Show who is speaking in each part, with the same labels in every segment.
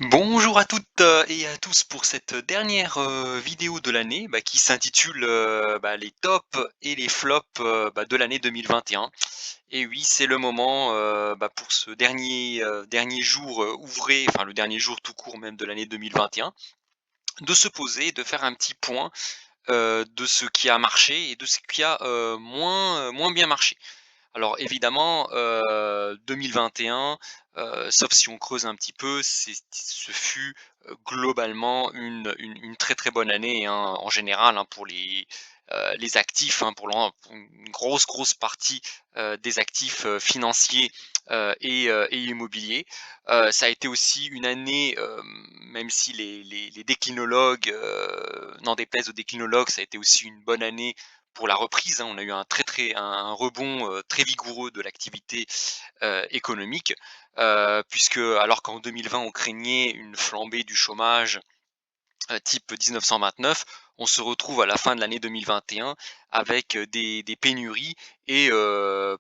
Speaker 1: Bonjour à toutes et à tous pour cette dernière vidéo de l'année qui s'intitule les tops et les flops de l'année 2021. Et oui, c'est le moment pour ce dernier jour ouvré, enfin le dernier jour tout court même de l'année 2021, de se poser, de faire un petit point de ce qui a marché et de ce qui a moins bien marché. Alors évidemment, 2021, sauf si on creuse un petit peu, ce fut, globalement une très, très bonne année, hein, en général, hein, pour les actifs, hein, pour une grosse, grosse partie, des actifs, financiers, et immobiliers. Ça a été aussi une année, même si les déclinologues, n'en déplaise aux déclinologues, ça a été aussi une bonne année pour la reprise, hein. On a eu un rebond, très vigoureux de l'activité, économique, puisque alors qu'en 2020 on craignait une flambée du chômage, type 1929, on se retrouve à la fin de l'année 2021 avec, des pénuries et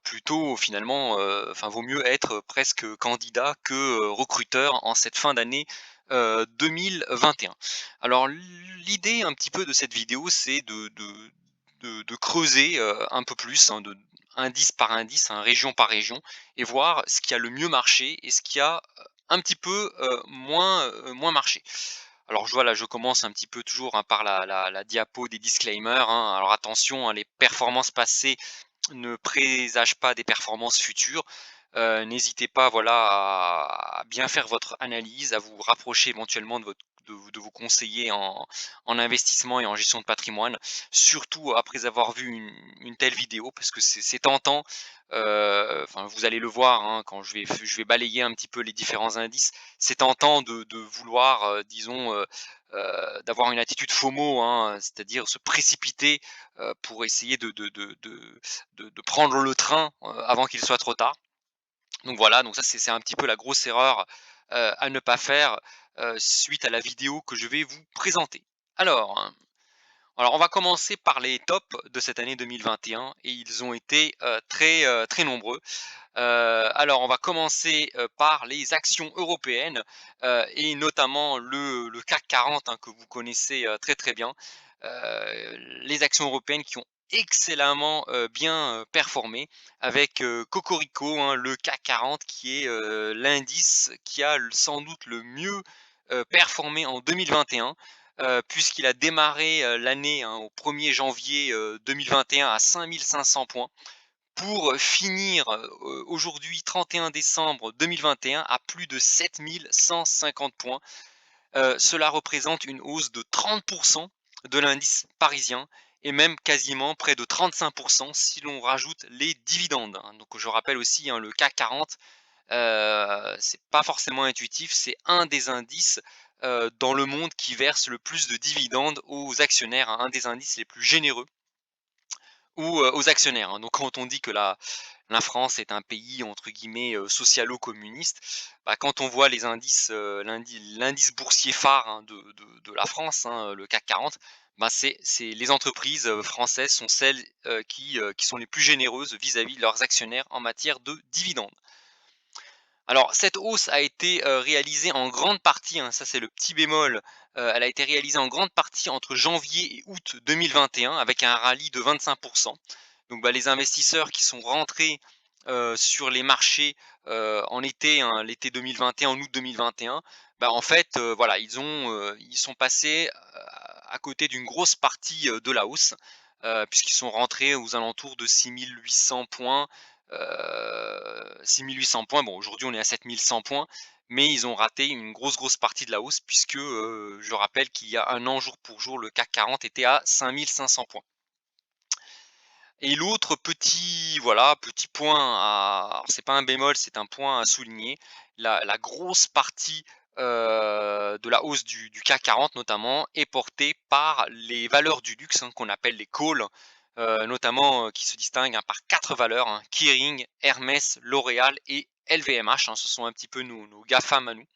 Speaker 1: plutôt finalement, enfin vaut mieux être presque candidat que, recruteur en cette fin d'année, 2021. Alors l'idée un petit peu de cette vidéo, c'est de creuser, un peu plus, hein, de indice par indice, hein, région par région, et voir ce qui a le mieux marché et ce qui a, un petit peu, moins marché. Alors voilà, je commence un petit peu toujours, hein, par la diapo des disclaimers, hein. Alors attention, hein, les performances passées ne présagent pas des performances futures. N'hésitez pas, voilà, à bien faire votre analyse, à vous rapprocher éventuellement de vos conseillers en investissement et en gestion de patrimoine, surtout après avoir vu une telle vidéo, parce que c'est tentant. Enfin, vous allez le voir, hein, quand je vais balayer un petit peu les différents indices. C'est tentant de vouloir, disons, d'avoir une attitude FOMO, hein, c'est-à-dire se précipiter, pour essayer de prendre le train, avant qu'il soit trop tard. Donc voilà, donc ça c'est un petit peu la grosse erreur, à ne pas faire, suite à la vidéo que je vais vous présenter. Alors, hein, alors on va commencer par les tops de cette année 2021 et ils ont été, très nombreux. Alors on va commencer, par les actions européennes, et notamment le CAC 40, hein, que vous connaissez, très, très bien. Les actions européennes qui ont excellemment, bien, performé avec, cocorico, hein, le CAC 40 qui est, l'indice qui a sans doute le mieux, performé en 2021, puisqu'il a démarré, l'année, hein, au 1er janvier, 2021 à 5 500 points pour finir, aujourd'hui 31 décembre 2021 à plus de 7 150 points. Cela représente une hausse de 30 de l'indice parisien et même quasiment près de 35 si l'on rajoute les dividendes, hein. Donc je rappelle aussi, hein, le CAC 40, c'est pas forcément intuitif, c'est un des indices, dans le monde qui verse le plus de dividendes aux actionnaires, hein, un des indices les plus généreux ou, aux actionnaires, hein. Donc quand on dit que la France est un pays entre guillemets, «socialo-communiste», quand on voit les indices, l'indice boursier phare, hein, de la France, hein, le CAC 40, c'est les entreprises, françaises sont celles, qui sont les plus généreuses vis-à-vis de leurs actionnaires en matière de dividendes. Alors cette hausse a été, réalisée en grande partie, hein, ça c'est le petit bémol, elle a été réalisée en grande partie entre janvier et août 2021 avec un rallye de 25. Donc les investisseurs qui sont rentrés, sur les marchés, en été, hein, l'été 2021, en août 2021, en fait, voilà, ils sont passés, à côté d'une grosse partie, de la hausse, puisqu'ils sont rentrés aux alentours de 6 800 points, 6 800 points. Bon, aujourd'hui, on est à 7 100 points, mais ils ont raté une grosse, grosse partie de la hausse puisque, je rappelle qu'il y a un an, jour pour jour, le CAC 40 était à 5 500 points. Et l'autre petit, voilà, petit point à, alors c'est pas un bémol, c'est un point à souligner, la grosse partie, de la hausse du CAC 40 notamment est portée par les valeurs du luxe, hein, qu'on appelle les calls, notamment, qui se distinguent, hein, par 4 valeurs, hein, Kering, Hermès, L'Oréal et LVMH, hein. Ce sont un petit peu nos GAFAM à nous.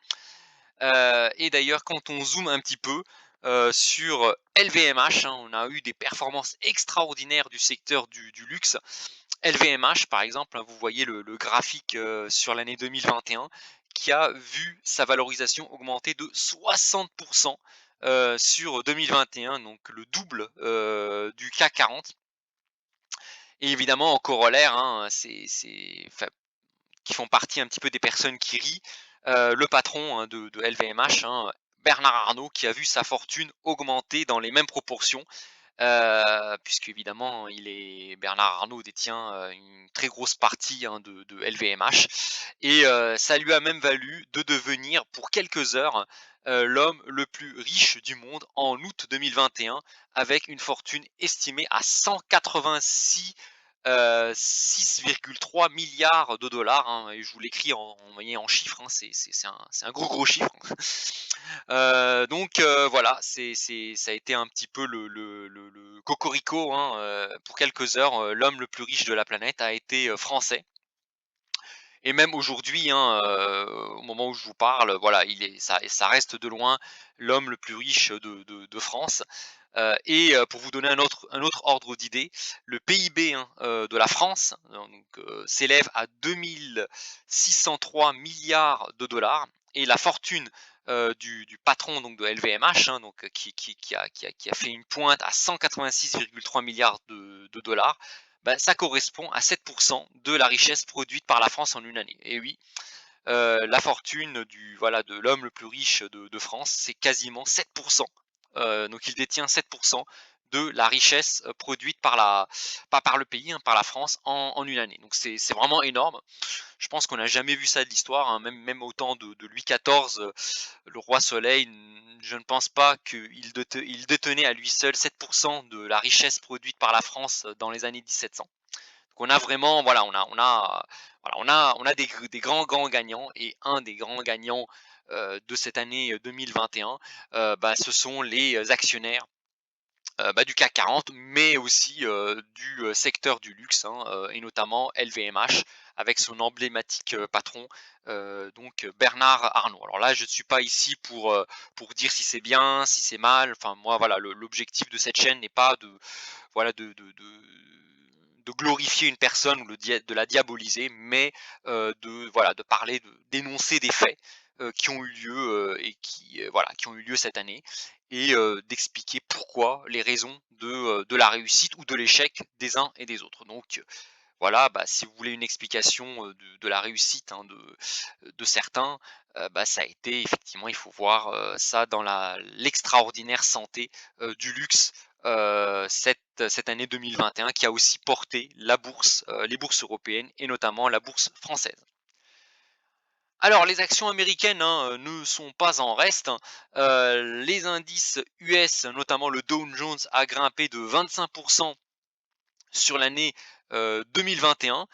Speaker 1: Et d'ailleurs, quand on zoome un petit peu, sur LVMH, hein, on a eu des performances extraordinaires du secteur du luxe. LVMH, par exemple, hein, vous voyez le graphique, sur l'année 2021 qui a vu sa valorisation augmenter de 60% sur 2021, donc le double du CAC 40. Et évidemment, en corollaire, hein, enfin, qui font partie un petit peu des personnes qui rient, le patron hein, de LVMH, hein, Bernard Arnault, qui a vu sa fortune augmenter dans les mêmes proportions. Puisque évidemment Bernard Arnault détient une très grosse partie hein, de LVMH et ça lui a même valu de devenir pour quelques heures l'homme le plus riche du monde en août 2021 avec une fortune estimée à 186 6,3 milliards de dollars hein, et je vous l'écris en chiffres, hein, c'est un gros chiffre. Donc voilà, ça a été un petit peu le cocorico, hein, pour quelques heures, l'homme le plus riche de la planète a été, français et même aujourd'hui, hein, au moment où je vous parle, voilà, ça reste de loin l'homme le plus riche de France. Et pour vous donner un autre ordre d'idée, le PIB, hein, de la France, donc s'élève à 2 603 milliards de dollars et la fortune, du patron donc de LVMH, hein, donc qui a fait une pointe à 186,3 milliards de dollars, bah, ça correspond à 7 de la richesse produite par la France en une année et oui, la fortune de l'homme le plus riche de France, c'est quasiment 7. Donc il détient 7 de la richesse, produite pas par le pays, hein, par la France en une année. Donc c'est vraiment énorme. Je pense qu'on n'a jamais vu ça de l'histoire, hein, même au temps de Louis XIV, le roi Soleil, je ne pense pas il détenait à lui seul 7 de la richesse produite par la France dans les années 1700. Donc on a vraiment voilà, voilà, des grands gagnants et un des grands gagnants, de cette année, 2021, bah, ce sont les actionnaires, bah, du CAC 40, mais aussi, du, secteur du luxe, hein, et notamment LVMH avec son emblématique, patron, donc Bernard Arnault. Alors là, je ne suis pas ici pour dire si c'est bien, si c'est mal, enfin moi voilà, l'objectif de cette chaîne n'est pas de voilà de glorifier une personne ou de la diaboliser, mais de voilà de parler, d'énoncer des faits qui ont eu lieu et voilà qui ont eu lieu cette année et d'expliquer pourquoi, les raisons de la réussite ou de l'échec des uns et des autres. Donc voilà, bah, si vous voulez une explication de la réussite hein, de certains, bah, ça a été effectivement, il faut voir ça dans l'extraordinaire santé du luxe cette année 2021 qui a aussi porté la bourse, les bourses européennes et notamment la bourse française. Alors les actions américaines, hein, ne sont pas en reste, hein. Les indices US, notamment le Dow Jones, a grimpé de 25 sur l'année 2021.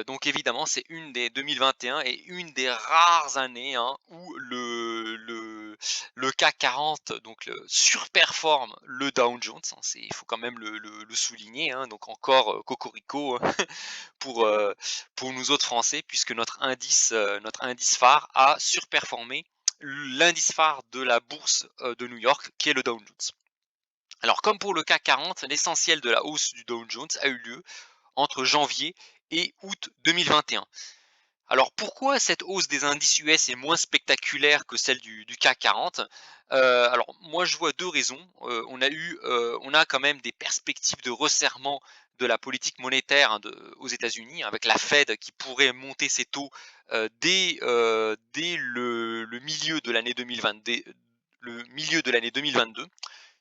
Speaker 1: Donc évidemment, c'est une des 2021 est une des rares années hein, où le CAC 40 donc surperforme le Dow Jones. Hein, il faut quand même le souligner. Hein, donc encore cocorico hein, pour, euh, pour nous autres Français, puisque notre indice phare a surperformé l'indice phare de la bourse de New York, qui est le Dow Jones. Alors comme pour le CAC 40, l'essentiel de la hausse du Dow Jones a eu lieu entre janvier et août 2021. Alors pourquoi cette hausse des indices US est moins spectaculaire que celle du CAC 40? Alors moi je vois deux raisons. On a quand même des perspectives de resserrement de la politique monétaire hein, aux États-Unis, avec la Fed qui pourrait monter ses taux dès le milieu de l'année 2022,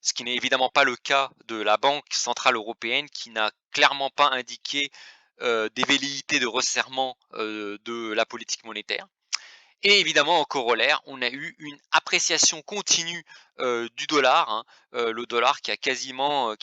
Speaker 1: ce qui n'est évidemment pas le cas de la Banque centrale européenne qui n'a clairement pas indiqué des velléités de resserrement de la politique monétaire. Et évidemment, en corollaire, on a eu une appréciation continue du dollar, hein, le dollar qui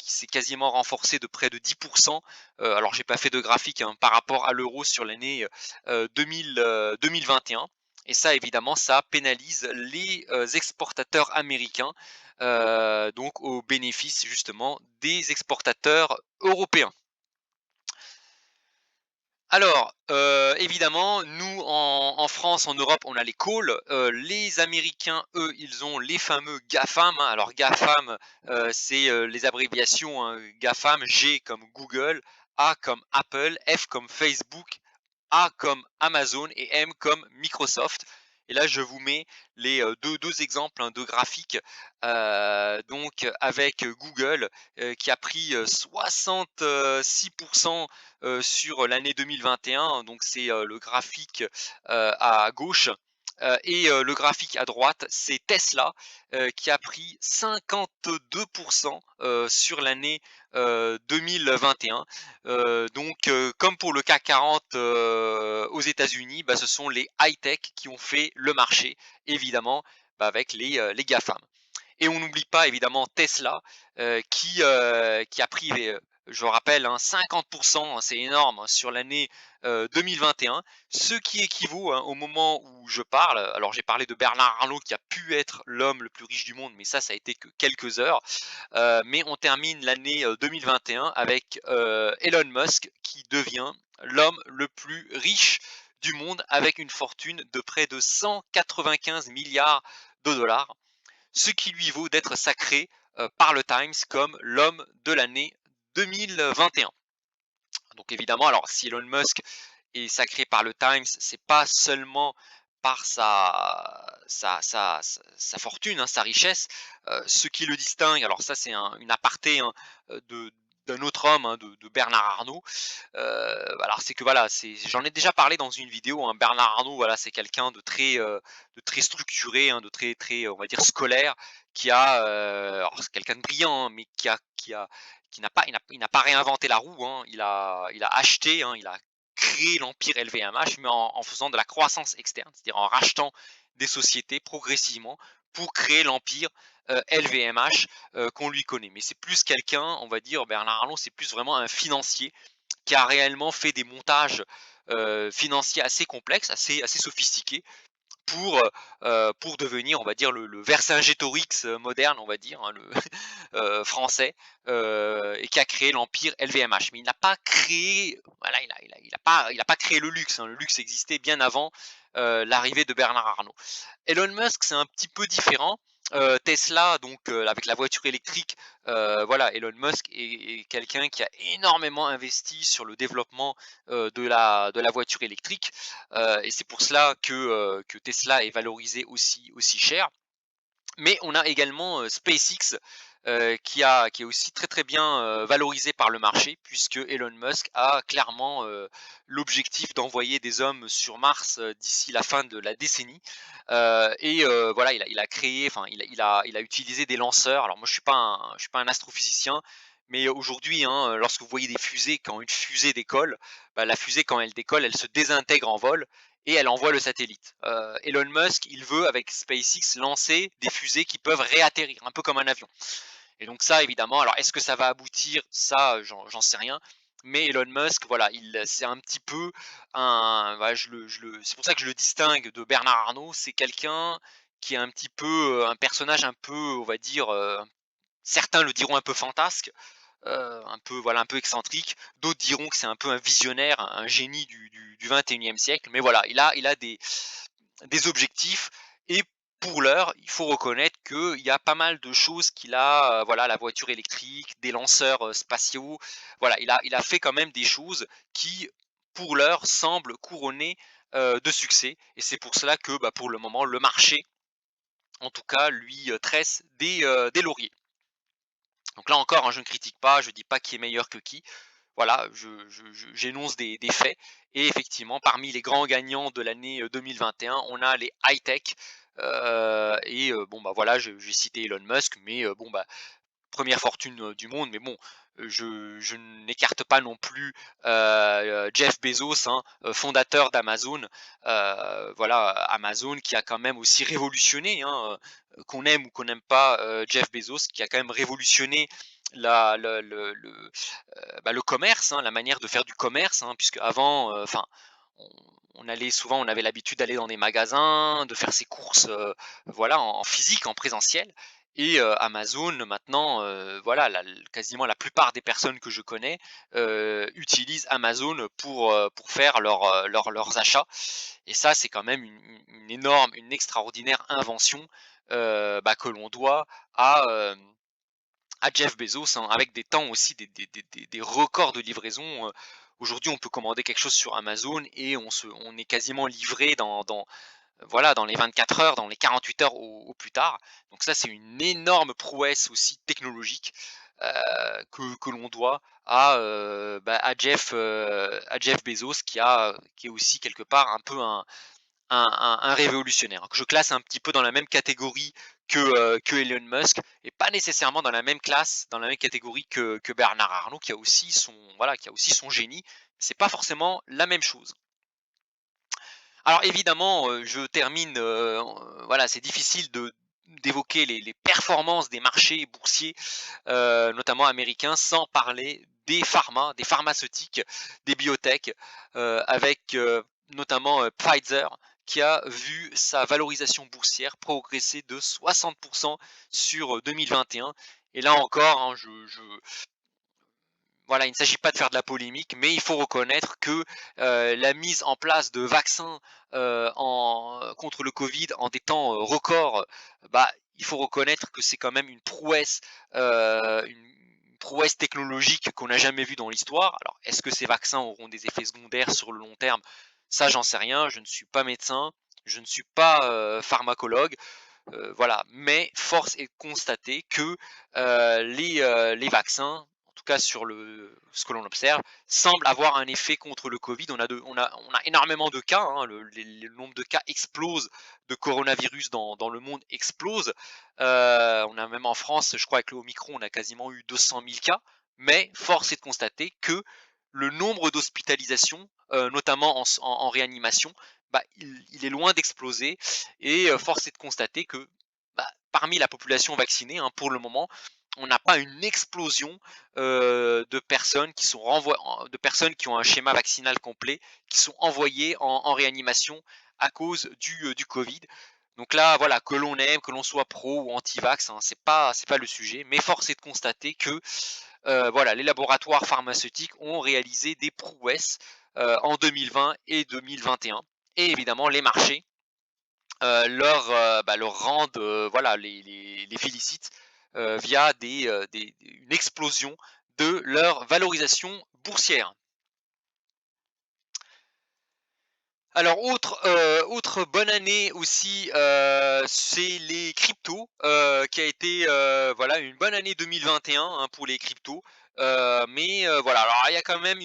Speaker 1: s'est quasiment renforcé de près de 10%. Alors, j'ai pas fait de graphique hein, par rapport à l'euro sur l'année 2021. Et ça, évidemment, ça pénalise les exportateurs américains, donc au bénéfice justement des exportateurs européens. Alors, évidemment, nous en France, en Europe, on a les calls. Les Américains, eux, ils ont les fameux GAFAM, hein. Alors GAFAM, c'est, les abréviations, hein, GAFAM, G comme Google, A comme Apple, F comme Facebook, A comme Amazon et M comme Microsoft. Et là, je vous mets les deux exemples, hein, de graphiques. Donc avec Google qui a pris 66% sur l'année 2021. Donc c'est le graphique à gauche. Et le graphique à droite, c'est Tesla qui a pris 52% sur l'année 2021. Donc, comme pour le CAC 40 aux États-Unis, bah, ce sont les high-tech qui ont fait le marché, évidemment, bah, avec les GAFAM. Et on n'oublie pas évidemment Tesla qui a pris, je rappelle, hein, 50%, hein, c'est énorme, hein, sur l'année 2021, ce qui équivaut, hein, au moment où je parle. Alors j'ai parlé de Bernard Arnault qui a pu être l'homme le plus riche du monde, mais ça a été que quelques heures. Mais on termine l'année 2021 avec Elon Musk qui devient l'homme le plus riche du monde avec une fortune de près de 195 milliards de dollars, ce qui lui vaut d'être sacré par le Times comme l'homme de l'année 2021. Donc évidemment, alors si Elon Musk est sacré par le Times, c'est pas seulement par sa fortune, hein, sa richesse. Ce qui le distingue, alors ça c'est une aparté, hein, d'un autre homme, hein, de Bernard Arnault. Alors c'est que voilà, j'en ai déjà parlé dans une vidéo, hein. Bernard Arnault, voilà, c'est quelqu'un de très structuré, hein, de très très, on va dire scolaire, qui a, alors c'est quelqu'un de brillant, hein, mais qui n'a pas, il n'a pas réinventé la roue, hein. Il a acheté, hein, il a créé l'empire LVMH, mais en faisant de la croissance externe, c'est-à-dire en rachetant des sociétés progressivement pour créer l'empire LVMH qu'on lui connaît. Mais c'est plus quelqu'un, on va dire, Bernard Arnault, c'est plus vraiment un financier qui a réellement fait des montages financiers assez complexes, assez sophistiqués pour devenir, on va dire, le Vercingétorix moderne, on va dire, hein, le français, et qui a créé l'empire LVMH. Mais il n'a pas créé, voilà, il a pas créé le luxe, hein. Le luxe existait bien avant l'arrivée de Bernard Arnault. Elon Musk, c'est un petit peu différent. Tesla, donc avec la voiture électrique, voilà, Elon Musk est quelqu'un qui a énormément investi sur le développement de la voiture électrique, et c'est pour cela que Tesla est valorisé aussi cher. Mais on a également SpaceX qui est aussi très très bien valorisé par le marché, puisque Elon Musk a clairement l'objectif d'envoyer des hommes sur Mars d'ici la fin de la décennie. Et voilà, il a créé, enfin il a utilisé des lanceurs. Alors moi je suis pas un astrophysicien, mais aujourd'hui, hein, lorsque vous voyez des fusées, quand une fusée décolle, bah, la fusée quand elle décolle, elle se désintègre en vol et elle envoie le satellite. Elon Musk, il veut avec SpaceX lancer des fusées qui peuvent réatterrir, un peu comme un avion. Et donc ça, évidemment, alors est-ce que ça va aboutir? Ça, j'en sais rien. Mais Elon Musk, voilà, c'est un petit peu voilà, c'est pour ça que je le distingue de Bernard Arnault. C'est quelqu'un qui est un petit peu un personnage un peu, on va dire, certains le diront un peu fantasque, un peu voilà, un peu excentrique. D'autres diront que c'est un peu un visionnaire, un génie du 21e siècle. Mais voilà, il a des objectifs et pour l'heure, il faut reconnaître qu'il y a pas mal de choses qu'il a, voilà, la voiture électrique, des lanceurs spatiaux. Voilà, il a fait quand même des choses qui, pour l'heure, semblent couronnées de succès. Et c'est pour cela que, bah, pour le moment, le marché, en tout cas, lui tresse des lauriers. Donc là encore, hein, je ne critique pas, je ne dis pas qui est meilleur que qui. Voilà, j'énonce des faits. Et effectivement, parmi les grands gagnants de l'année 2021, on a les high-tech. Et bon, bah voilà, j'ai cité Elon Musk, mais bon, bah, première fortune du monde, mais bon, je n'écarte pas non plus Jeff Bezos, hein, fondateur d'Amazon. Voilà, Amazon qui a quand même aussi révolutionné, hein, qu'on aime ou qu'on n'aime pas Jeff Bezos, qui a quand même révolutionné le commerce, hein, la manière de faire du commerce, hein, puisque avant, enfin, on, on avait l'habitude d'aller dans des magasins, de faire ses courses, voilà, en physique, en présentiel. Et Amazon maintenant, voilà, quasiment la plupart des personnes que je connais utilisent Amazon pour faire leurs achats. Et ça, c'est quand même une énorme, une extraordinaire invention bah, que l'on doit à, à Jeff Bezos, hein, avec des temps aussi, des records de livraison. Aujourd'hui, on peut commander quelque chose sur Amazon et on est quasiment livré voilà, dans les 24 heures, dans les 48 heures au plus tard. Donc ça, c'est une énorme prouesse aussi technologique, que l'on doit à Jeff Bezos qui est aussi quelque part un peu un révolutionnaire, que je classe un petit peu dans la même catégorie que Elon Musk et pas nécessairement dans la même classe, dans la même catégorie que Bernard Arnault qui a aussi son génie. C'est pas forcément la même chose. Alors évidemment, je termine, voilà, c'est difficile d'évoquer les performances des marchés boursiers, notamment américains, sans parler des pharmaceutiques, des biotech, avec, notamment, Pfizer qui a vu sa valorisation boursière progresser de 60 sur, 2021 et là encore, hein, je voilà, il ne s'agit pas de faire de la polémique, mais il faut reconnaître que la mise en place de vaccins contre le Covid en des temps records, bah, il faut reconnaître que c'est quand même une prouesse technologique qu'on n'a jamais vue dans l'histoire. Alors, est-ce que ces vaccins auront des effets secondaires sur le long terme? Ça, j'en sais rien. Je ne suis pas médecin, je ne suis pas pharmacologue. Voilà, mais force est de constater que les vaccins, en tout cas ce que l'on observe, semblent avoir un effet contre le Covid. On a énormément de cas, hein, le nombre de cas explose de coronavirus dans le monde explose. On a même en France, je crois avec le Omicron, on a quasiment eu 200 000 cas, mais force est de constater que le nombre d'hospitalisations, notamment en réanimation, bah, il est loin d'exploser et force est de constater que bah, parmi la population vaccinée, hein, pour le moment, on n'a pas une explosion de personnes de personnes qui ont un schéma vaccinal complet, qui sont envoyées en réanimation à cause du Covid. Donc là, voilà, que l'on aime, que l'on soit pro ou anti-vax, hein, c'est pas le sujet, mais force est de constater que voilà, les laboratoires pharmaceutiques ont réalisé des prouesses en 2020 et 2021. Et évidemment, les marchés leur rendent, voilà, les félicitent via une explosion de leur valorisation boursière. Alors autre bonne année aussi, c'est les cryptos, qui a été, voilà, une bonne année 2021, hein, pour les cryptos. Mais voilà, alors il y a quand même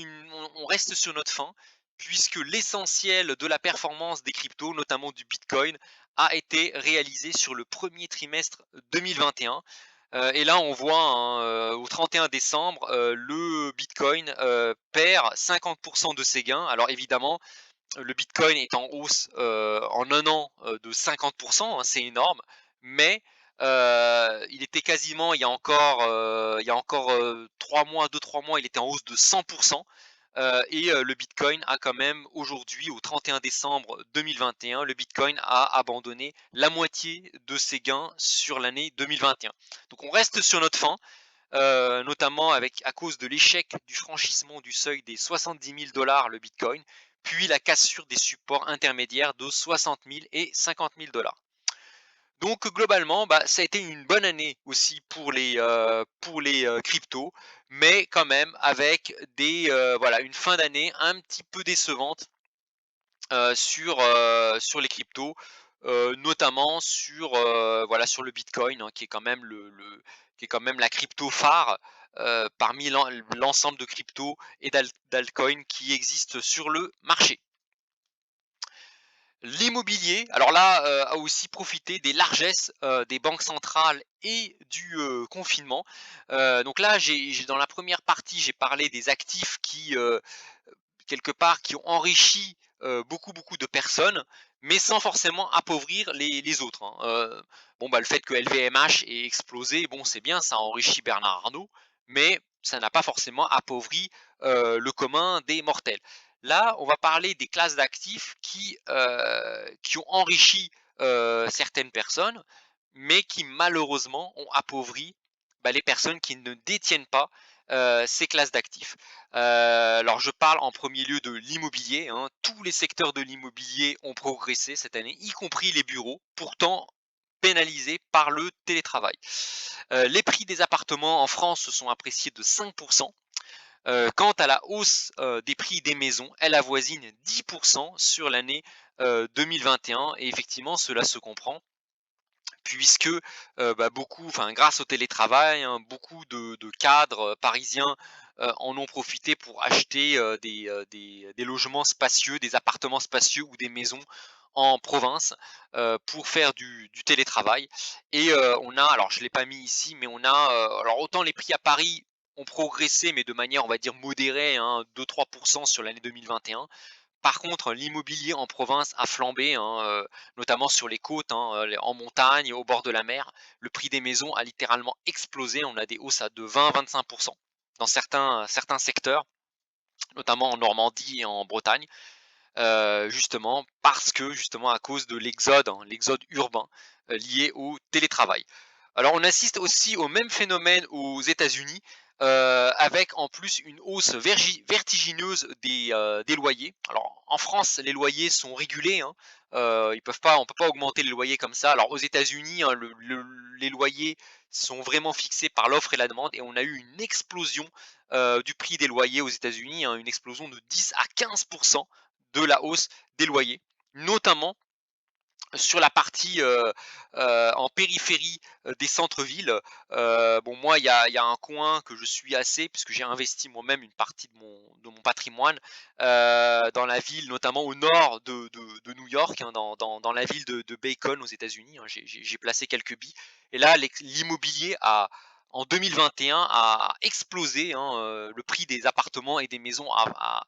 Speaker 1: on reste sur notre faim, puisque l'essentiel de la performance des cryptos, notamment du bitcoin, a été réalisé sur le premier trimestre 2021. Et là on voit, hein, au 31 décembre, le bitcoin, perd 50 de ses gains. Alors évidemment, le Bitcoin est en hausse en un an de 50%, hein, c'est énorme, mais il était quasiment, il y a encore 3 mois, 2-3 mois, il était en hausse de 100%. Et le Bitcoin a quand même aujourd'hui, au 31 décembre 2021, le Bitcoin a abandonné la moitié de ses gains sur l'année 2021. Donc on reste sur notre fin, notamment à cause de l'échec du franchissement du seuil des 70 000 dollars le Bitcoin, puis la cassure des supports intermédiaires de 60 000 et 50 000 dollars. Donc globalement, bah, ça a été une bonne année aussi pour les cryptos, mais quand même avec voilà, une fin d'année un petit peu décevante sur les cryptos, notamment voilà, sur le Bitcoin, hein, qui est quand même qui est quand même la crypto phare, parmi l'ensemble de cryptos et d'altcoins qui existent sur le marché. L'immobilier, alors là, a aussi profité des largesses, des banques centrales et du, confinement. Donc là, j'ai dans la première partie, j'ai parlé des actifs quelque part, qui ont enrichi beaucoup de personnes, mais sans forcément appauvrir les autres, hein. Bon, bah, le fait que LVMH ait explosé, bon, c'est bien, ça a enrichi Bernard Arnault, mais ça n'a pas forcément appauvri le commun des mortels. Là, on va parler des classes d'actifs qui ont enrichi certaines personnes, mais qui malheureusement ont appauvri bah, les personnes qui ne détiennent pas ces classes d'actifs. Alors je parle en premier lieu de l'immobilier, hein. Tous les secteurs de l'immobilier ont progressé cette année, y compris les bureaux, pourtant pénalisés par le télétravail. Les prix des appartements en France se sont appréciés de 5%. Quant à la hausse, des prix des maisons, elle avoisine 10 sur l'année, 2021 et effectivement cela se comprend puisque, beaucoup enfin grâce au télétravail, hein, beaucoup de cadres, parisiens, en ont profité pour acheter, des logements spacieux, des appartements spacieux ou des maisons en province, pour faire du télétravail et on a alors je ne l'ai pas mis ici, mais on a, alors autant les prix à Paris ont progressé, mais de manière on va dire modérée, hein, 2-3 sur l'année 2021. Par contre, l'immobilier en province a flambé, hein, notamment sur les côtes, hein, en montagne, au bord de la mer. Le prix des maisons a littéralement explosé. On a des hausses à de 20-25 dans certains secteurs, notamment en Normandie et en Bretagne, justement parce que justement à cause de l'exode, hein, l'exode urbain, lié au télétravail. Alors on assiste aussi au même phénomène aux États-Unis, avec en plus une hausse vertigineuse des loyers. Alors en France, les loyers sont régulés, hein, on peut pas augmenter les loyers comme ça. Alors aux États-Unis, hein, les loyers sont vraiment fixés par l'offre et la demande et on a eu une explosion, du prix des loyers aux États-Unis, hein, une explosion de 10 à 15 de la hausse des loyers, notamment sur la partie, en périphérie, des centres-villes. Bon moi il y a un coin que je suis assez puisque j'ai investi moi-même une partie de mon patrimoine, dans la ville, notamment au nord de New York, hein, dans la ville de Bacon aux États-Unis, hein. J'ai placé quelques billes et là l'immobilier a en 2021 a explosé, hein, le prix des appartements et des maisons a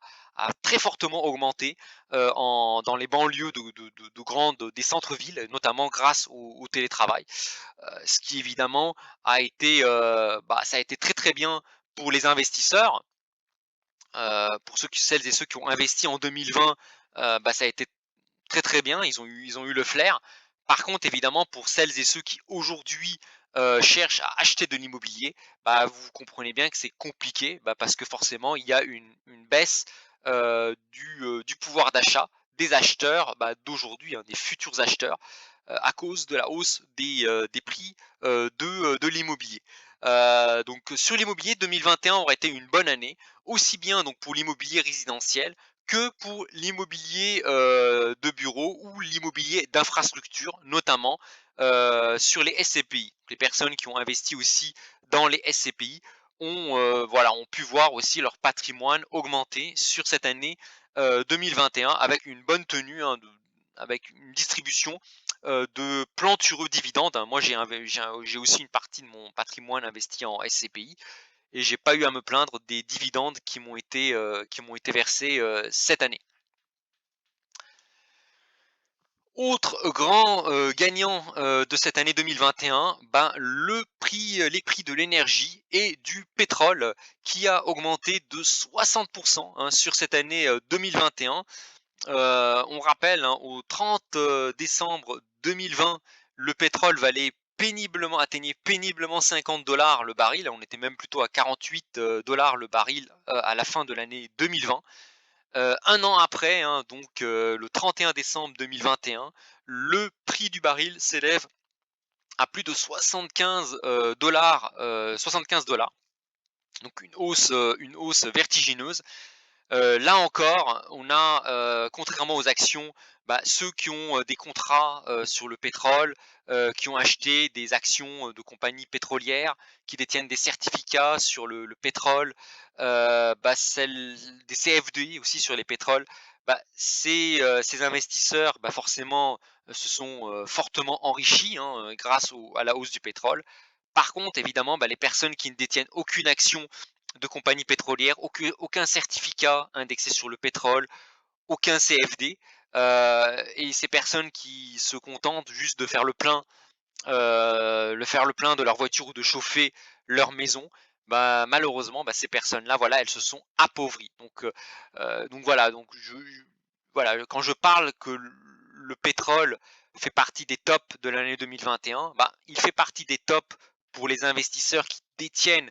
Speaker 1: très fortement augmenté, dans les banlieues de grandes des centres-villes, notamment grâce au télétravail. Ce qui évidemment ça a été très très bien pour les investisseurs, pour celles et ceux qui ont investi en 2020, ça a été très très bien, ils ont eu le flair. Par contre, évidemment, pour celles et ceux qui aujourd'hui cherchent à acheter de l'immobilier, vous comprenez bien que c'est compliqué, parce que forcément, il y a une baisse du pouvoir d'achat des acheteurs d'aujourd'hui, hein, des futurs acheteurs, à cause de la hausse des prix de l'immobilier. Donc sur l'immobilier, 2021 aurait été une bonne année, aussi bien donc pour l'immobilier résidentiel que pour l'immobilier de bureau ou l'immobilier d'infrastructure, notamment sur les SCPI. Les personnes qui ont investi aussi dans les SCPI ont pu voir aussi leur patrimoine augmenter sur cette année 2021 avec une bonne tenue, hein, avec une distribution de plantureux dividendes, hein. Moi, j'ai aussi une partie de mon patrimoine investi en SCPI et j'ai pas eu à me plaindre des dividendes qui m'ont été versés cette année. Autre grand gagnant de cette année 2021, les prix de l'énergie et du pétrole qui a augmenté de 60%, hein, sur cette année 2021. On rappelle, hein, au 30 décembre 2020, le pétrole atteignait péniblement 50 $ le baril. On était même plutôt à 48 $ le baril à la fin de l'année 2020. Un an après, hein, donc le 31 décembre 2021, le prix du baril s'élève à plus de 75 dollars, 75 $. Donc une hausse vertigineuse. Là encore, on a, contrairement aux actions, ceux qui ont, des contrats, sur le pétrole, qui ont acheté des actions, de compagnies pétrolières, qui détiennent des certificats sur le pétrole, celles des CFDI aussi sur les pétroles, ces investisseurs, forcément, se sont, fortement enrichis, hein, grâce à la hausse du pétrole. Par contre, évidemment, les personnes qui ne détiennent aucune action de compagnie pétrolière, aucun certificat indexé sur le pétrole, aucun CFD, et ces personnes qui se contentent juste de faire le plein de leur voiture ou de chauffer leur maison, malheureusement, ces personnes-là, voilà, elles se sont appauvries. Donc voilà, voilà, quand je parle que le pétrole fait partie des tops de l'année 2021, il fait partie des tops pour les investisseurs qui détiennent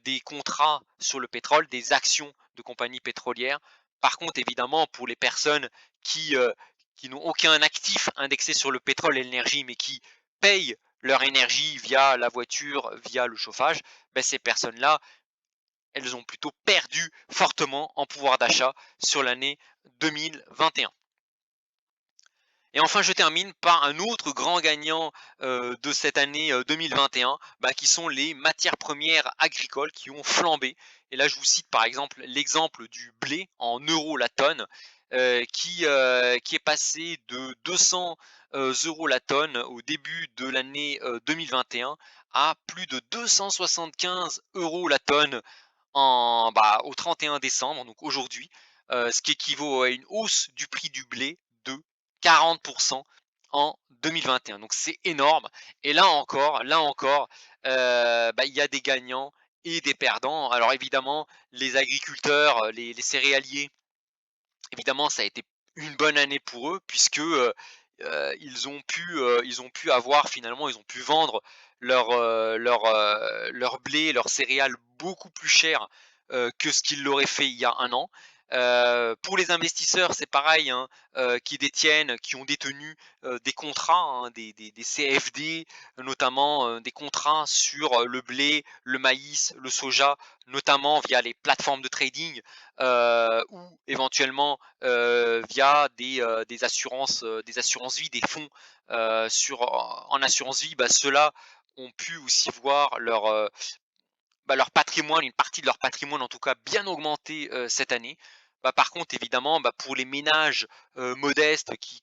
Speaker 1: des contrats sur le pétrole, des actions de compagnies pétrolières. Par contre, évidemment, pour les personnes qui, euh, qui n'ont aucun actif indexé sur le pétrole et l'énergie, mais qui payent leur énergie via la voiture, via le chauffage, ces personnes-là, elles ont plutôt perdu fortement en pouvoir d'achat sur l'année 2021. Et enfin, je termine par un autre grand gagnant de cette année 2021, bah, qui sont les matières premières agricoles qui ont flambé. Et là, je vous cite par exemple l'exemple du blé en euros la tonne, qui est passé de 200 euros la tonne au début de l'année 2021 à plus de 275 euros la tonne au 31 décembre, donc aujourd'hui, ce qui équivaut à une hausse du prix du blé de 40% en 2021. Donc c'est énorme. Et là encore, il y a des gagnants et des perdants. Alors évidemment, les agriculteurs, les céréaliers, évidemment, ça a été une bonne année pour eux puisque ils ont pu avoir finalement, ils ont pu vendre leur blé, leurs céréales beaucoup plus cher que ce qu'ils l'auraient fait il y a un an. Pour les investisseurs, c'est pareil, hein, qui ont détenu des contrats, hein, des CFD, notamment des contrats sur le blé, le maïs, le soja, notamment via les plateformes de trading ou éventuellement via des assurances vie, des fonds en assurance vie, bah, ceux-là ont pu aussi voir leur patrimoine, une partie de leur patrimoine en tout cas, bien augmenter cette année. Bah, par contre, évidemment, bah, pour les ménages modestes qui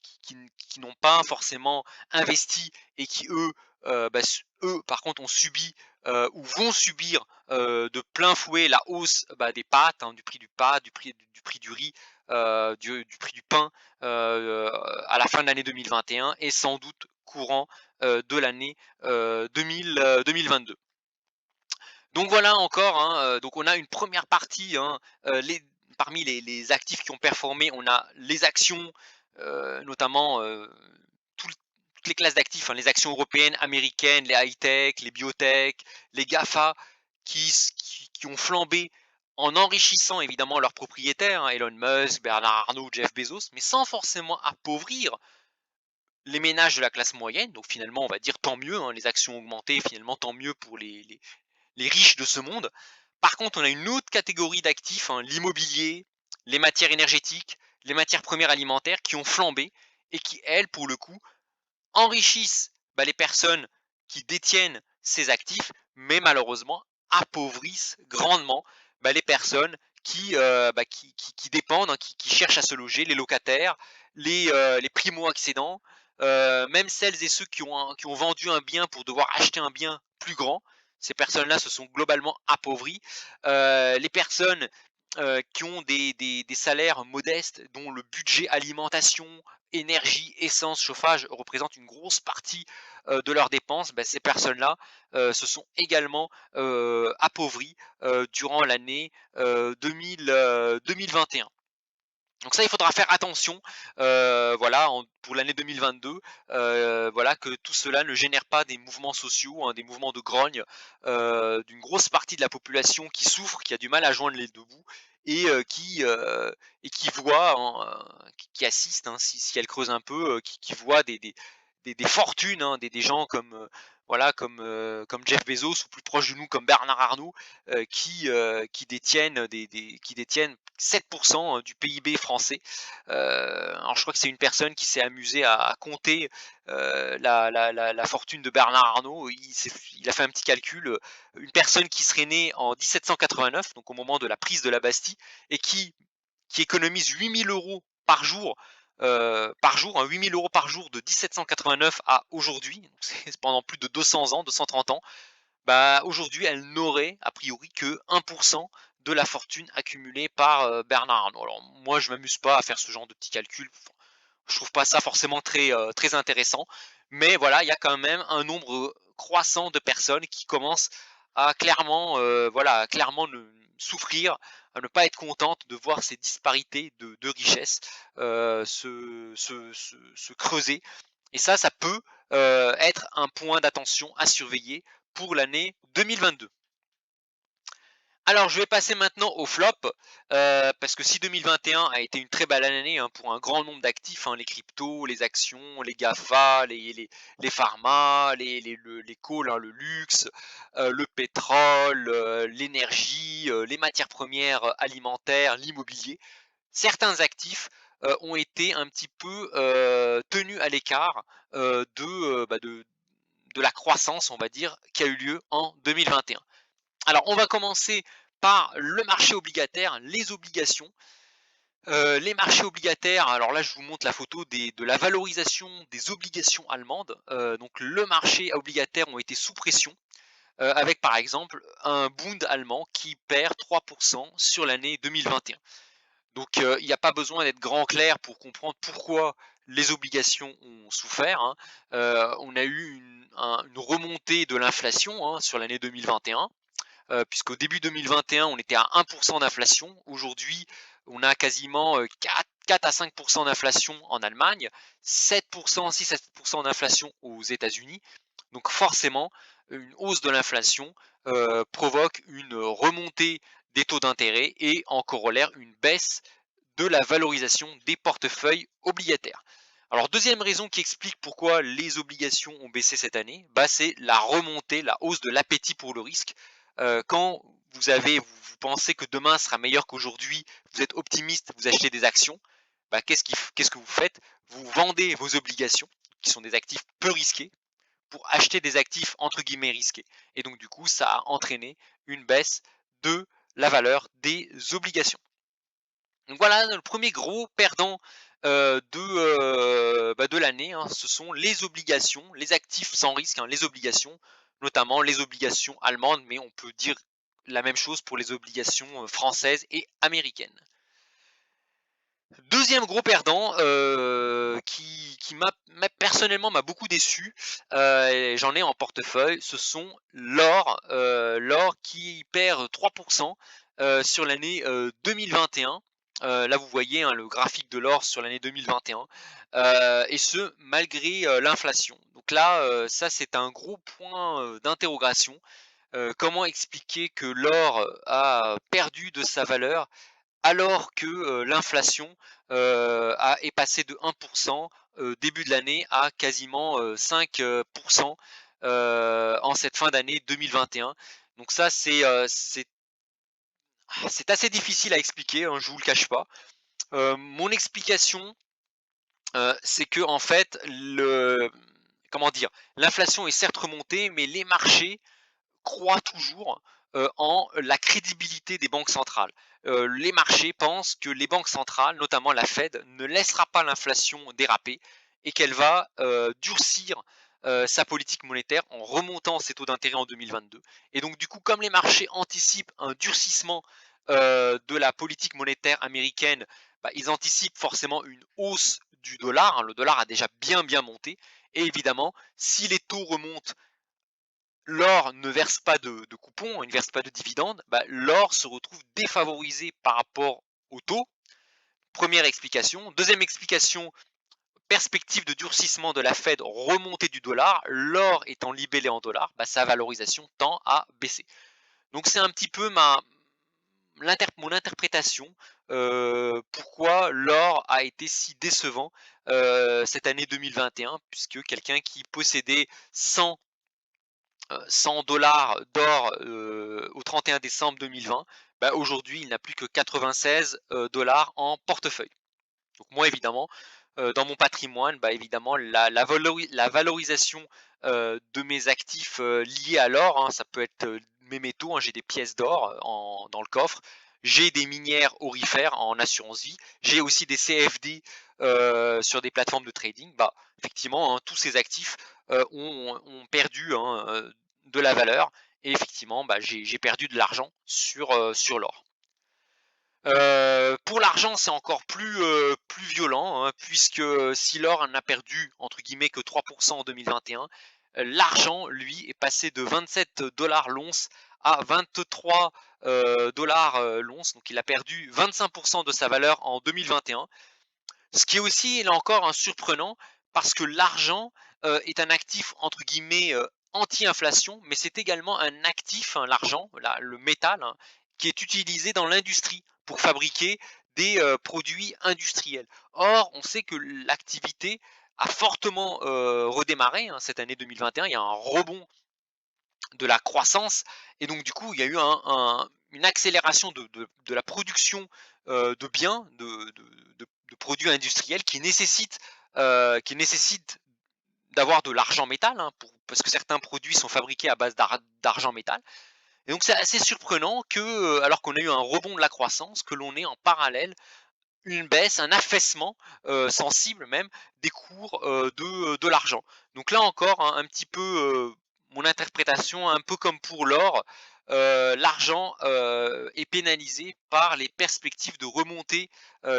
Speaker 1: n'ont pas forcément investi et qui, eux, par contre, ont subi ou vont subir de plein fouet la hausse des pâtes, hein, du prix du pâte, du prix du riz, du prix du pain à la fin de l'année 2021 et sans doute courant de l'année 2022. Donc voilà encore, hein, donc on a une première partie, hein, parmi les actifs qui ont performé, on a les actions, notamment toutes les classes d'actifs, hein, les actions européennes, américaines, les high-tech, les biotech, les GAFA, qui ont flambé en enrichissant évidemment leurs propriétaires, hein, Elon Musk, Bernard Arnault, Jeff Bezos, mais sans forcément appauvrir les ménages de la classe moyenne. Donc finalement, on va dire tant mieux, hein, les actions ont augmenté, finalement tant mieux pour les riches de ce monde. Par contre, on a une autre catégorie d'actifs, hein, l'immobilier, les matières énergétiques, les matières premières alimentaires qui ont flambé et qui, elles, pour le coup, enrichissent les personnes qui détiennent ces actifs, mais malheureusement appauvrissent grandement les personnes qui dépendent, hein, qui cherchent à se loger, les locataires, les primo-accédants, même celles et ceux qui ont vendu un bien pour devoir acheter un bien plus grand. Ces personnes-là se sont globalement appauvries. Les personnes qui ont des salaires modestes, dont le budget alimentation, énergie, essence, chauffage représente une grosse partie de leurs dépenses, ces personnes-là se sont également appauvries durant l'année 2021. Donc ça, il faudra faire attention, voilà, pour l'année 2022, voilà, que tout cela ne génère pas des mouvements sociaux, hein, des mouvements de grogne, d'une grosse partie de la population qui souffre, qui a du mal à joindre les 2 bouts et qui voit, hein, qui assiste, hein, si elle creuse un peu, qui voit des fortunes, hein, des gens comme, voilà, comme Jeff Bezos ou plus proche de nous comme Bernard Arnault, qui détiennent 7% du PIB français. Alors je crois que c'est une personne qui s'est amusée à compter la fortune de Bernard Arnault. Il a fait un petit calcul. Une personne qui serait née en 1789, donc au moment de la prise de la Bastille, et qui économise 8 000 euros par jour, hein, 8 000 euros par jour de 1789 à aujourd'hui, c'est pendant plus de 200 ans, 230 ans, aujourd'hui, elle n'aurait a priori que 1% de la fortune accumulée par Bernard Arnault. Alors moi, je m'amuse pas à faire ce genre de petits calculs. Je trouve pas ça forcément très intéressant. Mais voilà, il y a quand même un nombre croissant de personnes qui commencent à clairement, clairement souffrir, à ne pas être contentes de voir ces disparités de richesse se creuser. Et ça peut être un point d'attention à surveiller pour l'année 2022. Alors, je vais passer maintenant au flop, parce que si 2021 a été une très belle année, hein, pour un grand nombre d'actifs, hein, les cryptos, les actions, les GAFA, les pharma, les calls, hein, le luxe, le pétrole, l'énergie, les matières premières, alimentaires, l'immobilier. Certains actifs, ont été un petit peu, tenus à l'écart, de la croissance, on va dire, qui a eu lieu en 2021. Alors, on va commencer par le marché obligataire, les obligations. Les marchés obligataires, alors là, je vous montre la photo de la valorisation des obligations allemandes. Donc, le marché obligataire ont été sous pression, avec par exemple un Bund allemand qui perd 3% sur l'année 2021. Donc, il n'y a pas besoin d'être grand clair pour comprendre pourquoi les obligations ont souffert, hein. On a eu une remontée de l'inflation, hein, sur l'année 2021. Puisqu'au début 2021, on était à 1% d'inflation. Aujourd'hui, on a quasiment 4 à 5% d'inflation en Allemagne, 7%, 6 à 7% d'inflation aux États-Unis. Donc forcément, une hausse de l'inflation provoque une remontée des taux d'intérêt et en corollaire une baisse de la valorisation des portefeuilles obligataires. Alors, deuxième raison qui explique pourquoi les obligations ont baissé cette année, bah, c'est la remontée, la hausse de l'appétit pour le risque. Quand vous pensez que demain sera meilleur qu'aujourd'hui, vous êtes optimiste, vous achetez des actions, bah, qu'est-ce que vous faites? Vous vendez vos obligations, qui sont des actifs peu risqués, pour acheter des actifs entre guillemets risqués. Et donc du coup, ça a entraîné une baisse de la valeur des obligations. Donc voilà, le premier gros perdant de l'année, hein, ce sont les obligations, les actifs sans risque, hein, les obligations, notamment les obligations allemandes, mais on peut dire la même chose pour les obligations françaises et américaines. Deuxième gros perdant qui personnellement m'a beaucoup déçu, et j'en ai en portefeuille, ce sont l'or, l'or qui perd 3% sur l'année 2021. Là vous voyez, hein, le graphique de l'or sur l'année 2021, et ce malgré l'inflation. Donc là, ça c'est un gros point d'interrogation. Comment expliquer que l'or a perdu de sa valeur alors que l'inflation est passée de 1% début de l'année à quasiment 5% en cette fin d'année 2021. Donc ça, c'est assez difficile à expliquer, hein, je vous le cache pas. Mon explication, c'est que en fait, comment dire, l'inflation est certes remontée, mais les marchés croit toujours en la crédibilité des banques centrales. Les marchés pensent que les banques centrales, notamment la Fed, ne laissera pas l'inflation déraper et qu'elle va durcir sa politique monétaire en remontant ses taux d'intérêt en 2022. Et donc du coup, comme les marchés anticipent un durcissement de la politique monétaire américaine, bah, ils anticipent forcément une hausse du dollar, hein. Le dollar a déjà bien monté. Et évidemment, si les taux remontent, l'or ne verse pas de coupons, il ne verse pas de dividendes, bah, l'or se retrouve défavorisé par rapport au taux. Première explication. Deuxième explication, perspective de durcissement de la Fed, remontée du dollar, l'or étant libellé en dollars, bah, sa valorisation tend à baisser. Donc c'est un petit peu mon interprétation, pourquoi l'or a été si décevant cette année 2021, puisque quelqu'un qui possédait 100 dollars d'or au 31 décembre 2020, bah, aujourd'hui il n'a plus que 96 dollars en portefeuille. Donc moi évidemment, dans mon patrimoine, bah, évidemment la valorisation de mes actifs liés à l'or, hein, ça peut être mes métaux, hein, j'ai des pièces d'or dans le coffre, j'ai des minières aurifères en assurance vie, j'ai aussi des CFD sur des plateformes de trading. Bah, effectivement, hein, tous ces actifs ont perdu, hein, de la valeur et effectivement, bah, j'ai perdu de l'argent sur l'or. Pour l'argent, c'est encore plus violent, hein, puisque si l'or n'a perdu entre guillemets que 3% en 2021, l'argent, lui, est passé de 27 dollars l'once à 23 dollars l'once. Donc il a perdu 25% de sa valeur en 2021. Ce qui est aussi, là encore, un surprenant, parce que l'argent est un actif entre guillemets anti-inflation, mais c'est également un actif, hein, l'argent, le métal, hein, qui est utilisé dans l'industrie pour fabriquer des produits industriels. Or, on sait que l'activité a fortement redémarré hein, cette année 2021. Il y a un rebond de la croissance et donc du coup, il y a eu une accélération de la production de biens, de produits industriels qui nécessitent d'avoir de l'argent métal, hein, parce que certains produits sont fabriqués à base d'argent métal. Et donc c'est assez surprenant que, alors qu'on a eu un rebond de la croissance, que l'on ait en parallèle une baisse, un affaissement sensible même des cours de l'argent. Donc là encore, hein, un petit peu mon interprétation, un peu comme pour l'or, l'argent est pénalisé par les perspectives de remontée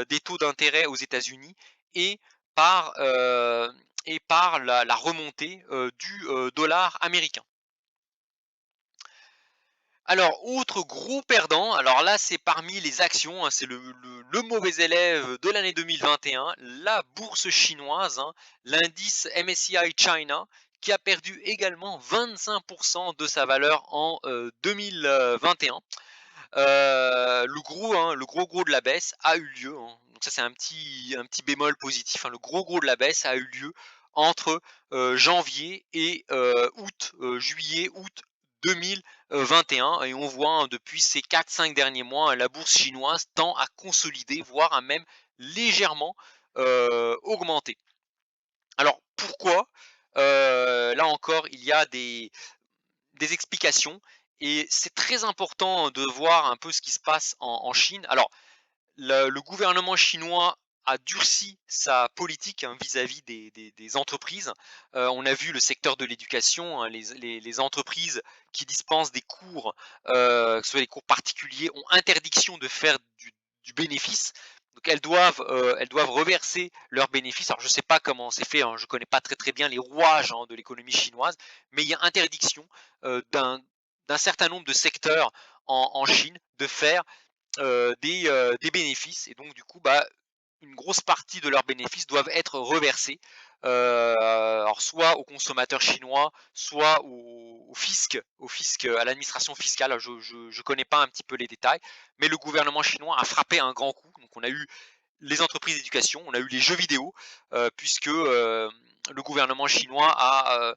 Speaker 1: des taux d'intérêt aux États-Unis et par, la remontée du dollar américain. Alors, autre gros perdant, alors là, c'est parmi les actions, hein, c'est le mauvais élève de l'année 2021, la bourse chinoise, hein, l'indice MSCI China, qui a perdu également 25% de sa valeur en 2021. Le gros de la baisse a eu lieu, hein, donc ça c'est un petit bémol positif, hein, le gros de la baisse a eu lieu entre janvier et juillet, août 2021 et on voit hein, depuis ces 4-5 derniers mois, la bourse chinoise tend à consolider, voire à même légèrement augmenter. Alors pourquoi Là encore, il y a des explications et c'est très important de voir un peu ce qui se passe en Chine. Alors, le gouvernement chinois a durci sa politique hein, vis-à-vis des entreprises. On a vu le secteur de l'éducation, hein, les entreprises qui dispensent des cours, que ce soit les cours particuliers, ont interdiction de faire du bénéfice. Donc elles doivent reverser leurs bénéfices. Alors je ne sais pas comment c'est fait, hein, je ne connais pas très très bien les rouages hein, de l'économie chinoise, mais il y a interdiction d'un certain nombre de secteurs en Chine de faire des bénéfices et donc du coup, bah, une grosse partie de leurs bénéfices doivent être reversés, alors soit aux consommateurs chinois, soit au fisc, à l'administration fiscale. Je connais pas un petit peu les détails, mais le gouvernement chinois a frappé un grand coup. Donc on a eu les entreprises d'éducation, on a eu les jeux vidéo, puisque le gouvernement chinois a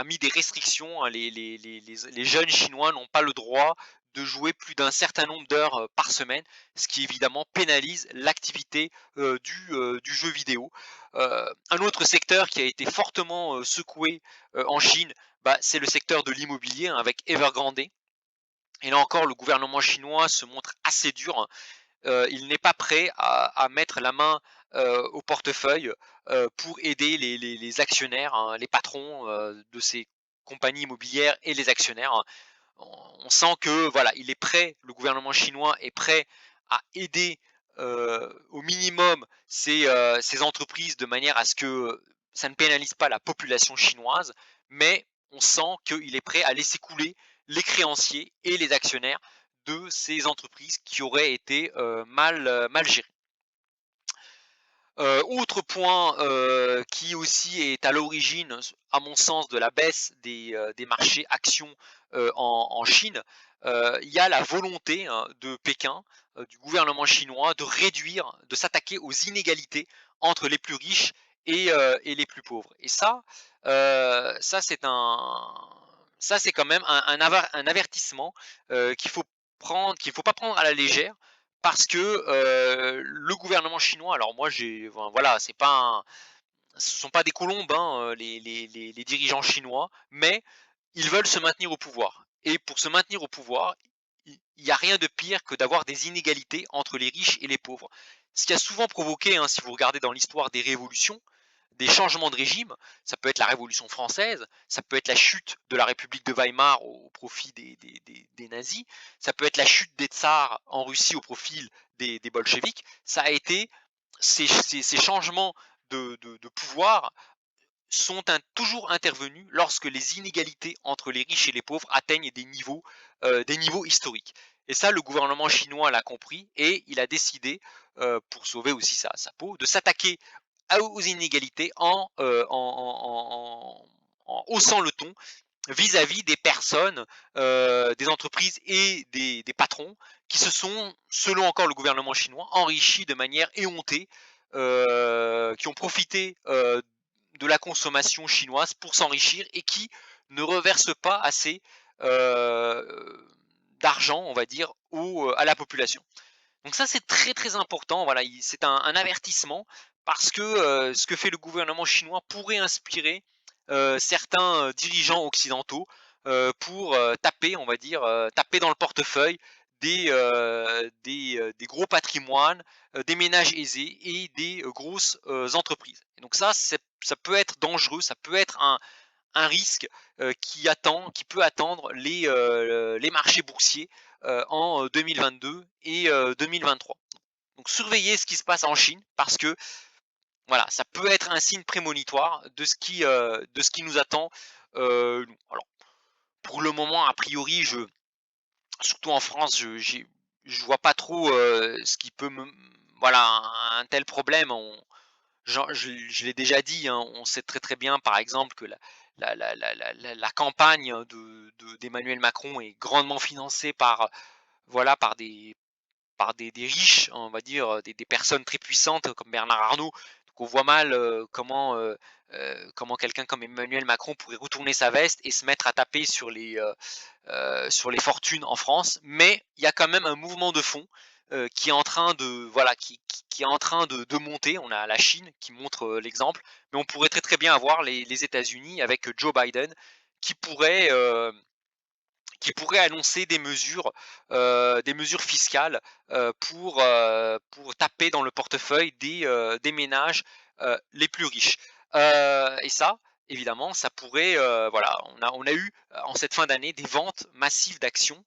Speaker 1: mis des restrictions. Hein, les jeunes chinois n'ont pas le droit de jouer plus d'un certain nombre d'heures par semaine, ce qui évidemment pénalise l'activité du jeu vidéo. Un autre secteur qui a été fortement secoué en Chine, bah, c'est le secteur de l'immobilier hein, avec Evergrande. Et là encore, le gouvernement chinois se montre assez dur, hein. Il n'est pas prêt à mettre la main au portefeuille pour aider les actionnaires, hein, les patrons de ces compagnies immobilières et les actionnaires, hein. On sent que voilà, il est prêt, le gouvernement chinois est prêt à aider au minimum ces entreprises de manière à ce que ça ne pénalise pas la population chinoise, mais on sent qu'il est prêt à laisser couler les créanciers et les actionnaires de ces entreprises qui auraient été mal gérées. Autre point qui aussi est à l'origine, à mon sens, de la baisse des marchés actions en Chine, il y a la volonté hein, de Pékin, du gouvernement chinois, de s'attaquer aux inégalités entre les plus riches et les plus pauvres. Et ça c'est quand même un avertissement qu'il faut pas prendre à la légère parce que le gouvernement chinois, alors moi voilà, ce sont pas des colombes hein, les dirigeants chinois, mais ils veulent se maintenir au pouvoir. Et pour se maintenir au pouvoir, il n'y a rien de pire que d'avoir des inégalités entre les riches et les pauvres. Ce qui a souvent provoqué, hein, si vous regardez dans l'histoire des révolutions, des changements de régime, ça peut être la Révolution française, ça peut être la chute de la République de Weimar au profit des nazis, ça peut être la chute des tsars en Russie au profit des bolcheviks, ça a été ces changements de pouvoir sont toujours intervenus lorsque les inégalités entre les riches et les pauvres atteignent des niveaux historiques. Et ça, le gouvernement chinois l'a compris et il a décidé, pour sauver aussi sa peau, de s'attaquer aux inégalités en haussant le ton vis-à-vis des personnes, des entreprises et des patrons qui se sont, selon encore le gouvernement chinois, enrichis de manière éhontée, qui ont profité de la consommation chinoise pour s'enrichir et qui ne reversent pas assez d'argent, on va dire, à la population. Donc ça, c'est très très important. Voilà, c'est un avertissement parce que ce que fait le gouvernement chinois pourrait inspirer certains dirigeants occidentaux pour taper, on va dire, taper dans le portefeuille des gros patrimoines, des ménages aisés et des grosses entreprises. Et donc ça peut être dangereux, ça peut être un risque qui peut attendre les marchés boursiers en 2022 et 2023. Donc surveillez ce qui se passe en Chine parce que voilà, ça peut être un signe prémonitoire de ce qui nous attend. Alors pour le moment, a priori, surtout en France, je vois pas trop ce qui peut voilà, un tel problème. Je l'ai déjà dit, hein, on sait très très bien, par exemple, que la campagne d'Emmanuel Macron est grandement financée voilà, des riches, on va dire, des personnes très puissantes comme Bernard Arnault. Donc on voit mal comment quelqu'un comme Emmanuel Macron pourrait retourner sa veste et se mettre à taper sur les fortunes en France. Mais il y a quand même un mouvement de fond qui est en train de voilà qui est en train de monter. On a la Chine qui montre l'exemple, mais on pourrait très très bien avoir les États-Unis avec Joe Biden qui pourrait euh, qui pourrait annoncer des mesures fiscales pour taper dans le portefeuille des ménages les plus riches. Et ça, évidemment, ça pourrait, voilà, on a eu en cette fin d'année des ventes massives d'actions.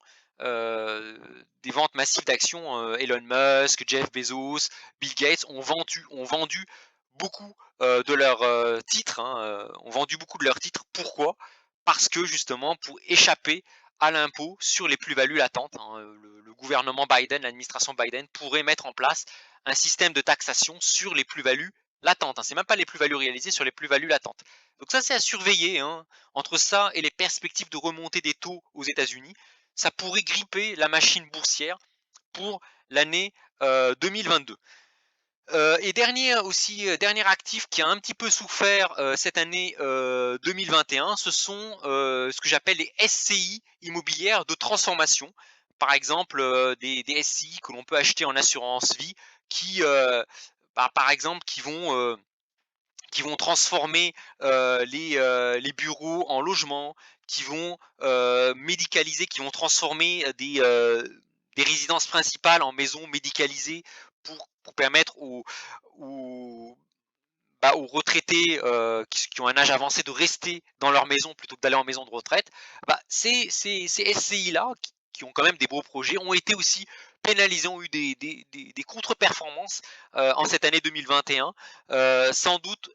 Speaker 1: Elon Musk, Jeff Bezos, Bill Gates ont vendu beaucoup de leurs titres, hein, ont vendu beaucoup de leurs titres. Pourquoi? Parce que justement, pour échapper à l'impôt sur les plus-values latentes, hein. Le gouvernement Biden, l'administration Biden pourrait mettre en place un système de taxation sur les plus-values latentes, hein. C'est même pas les plus-values réalisées, sur les plus-values latentes. Donc ça, c'est à surveiller, hein. Entre ça et les perspectives de remontée des taux aux États-Unis, ça pourrait gripper la machine boursière pour l'année 2022. Et dernier actif qui a un petit peu souffert cette année 2021, ce sont ce que j'appelle les SCI immobilières de transformation. Par exemple, des SCI que l'on peut acheter en assurance vie qui, par exemple, qui vont transformer les bureaux en logements, qui vont médicaliser, qui vont transformer des résidences principales en maisons médicalisées pour permettre aux, aux retraités qui ont un âge avancé de rester dans leur maison plutôt que d'aller en maison de retraite. Ces SCI-là, qui ont quand même des beaux projets, ont été aussi pénalisés, ont eu des contre-performances en cette année 2021, sans doute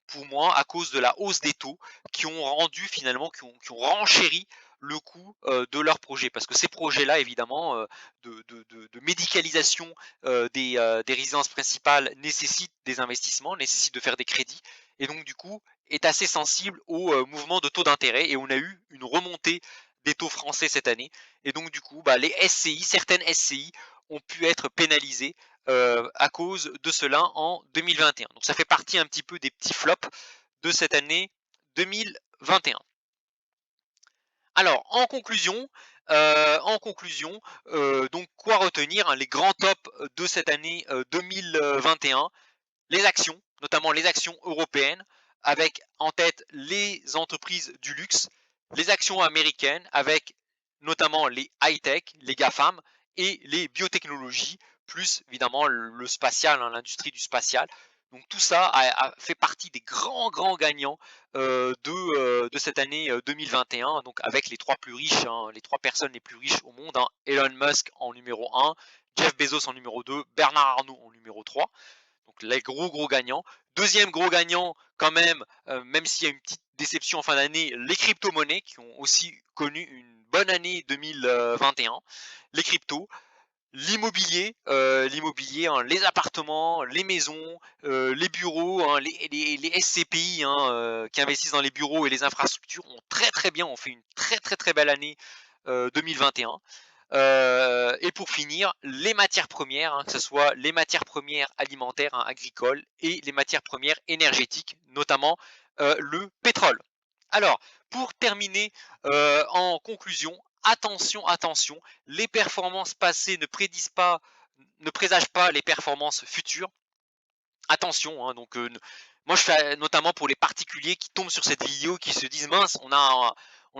Speaker 1: pour moi à cause de la hausse des taux qui ont rendu finalement, qui ont renchéri le coût de leurs projets. Parce que ces projets-là, évidemment, de médicalisation des résidences principales nécessitent des investissements, nécessitent de faire des crédits, et donc du coup est assez sensible au mouvement de taux d'intérêt. Et on a eu une remontée des taux français cette année. Et donc du coup, les SCI, certaines SCI ont pu être pénalisées à cause de cela en 2021. Donc ça fait partie un petit peu des petits flops de cette année 2021. Alors en conclusion, donc quoi retenir, hein, les grands tops de cette année 2021, les actions, notamment les actions européennes, avec en tête les entreprises du luxe, les actions américaines, avec notamment les high-tech, les GAFAM, et les biotechnologies, plus évidemment le spatial, hein, l'industrie du spatial. Donc tout ça a fait partie des grands gagnants de cette année 2021, donc avec les trois plus riches, hein, les trois personnes les plus riches au monde, hein, Elon Musk en numéro 1, Jeff Bezos en numéro 2, Bernard Arnault en numéro 3. Donc les gros gagnants. Deuxième gros gagnant quand même, même s'il y a une petite déception en fin d'année, les crypto-monnaies qui ont aussi connu une bonne année 2021. Les cryptos. l'immobilier, hein, les appartements, les maisons, les bureaux, hein, les SCPI, hein, qui investissent dans les bureaux et les infrastructures ont ont fait une très belle année 2021. Et pour finir, les matières premières, hein, que ce soit les matières premières alimentaires, hein, agricoles et les matières premières énergétiques, notamment le pétrole. Alors, pour terminer, en conclusion, attention, les performances passées ne présagent pas les performances futures. Attention, hein, donc moi je fais notamment pour les particuliers qui tombent sur cette vidéo, qui se disent mince, on a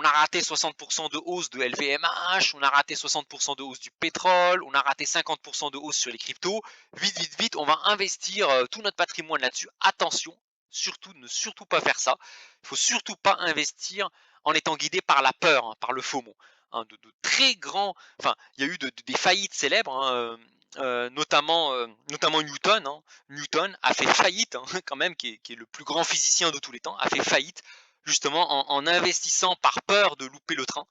Speaker 1: raté 60% de hausse de LVMH, on a raté 60% de hausse du pétrole, on a raté 50% de hausse sur les cryptos. Vite, on va investir tout notre patrimoine là-dessus. Attention, surtout pas faire ça. Il faut surtout pas investir en étant guidé par la peur, hein, par le FOMO. Hein, de très grands, enfin, il y a eu des faillites célèbres, hein, notamment Newton. Hein. Newton a fait faillite, hein, quand même, qui est le plus grand physicien de tous les temps, a fait faillite justement en investissant par peur de louper le train.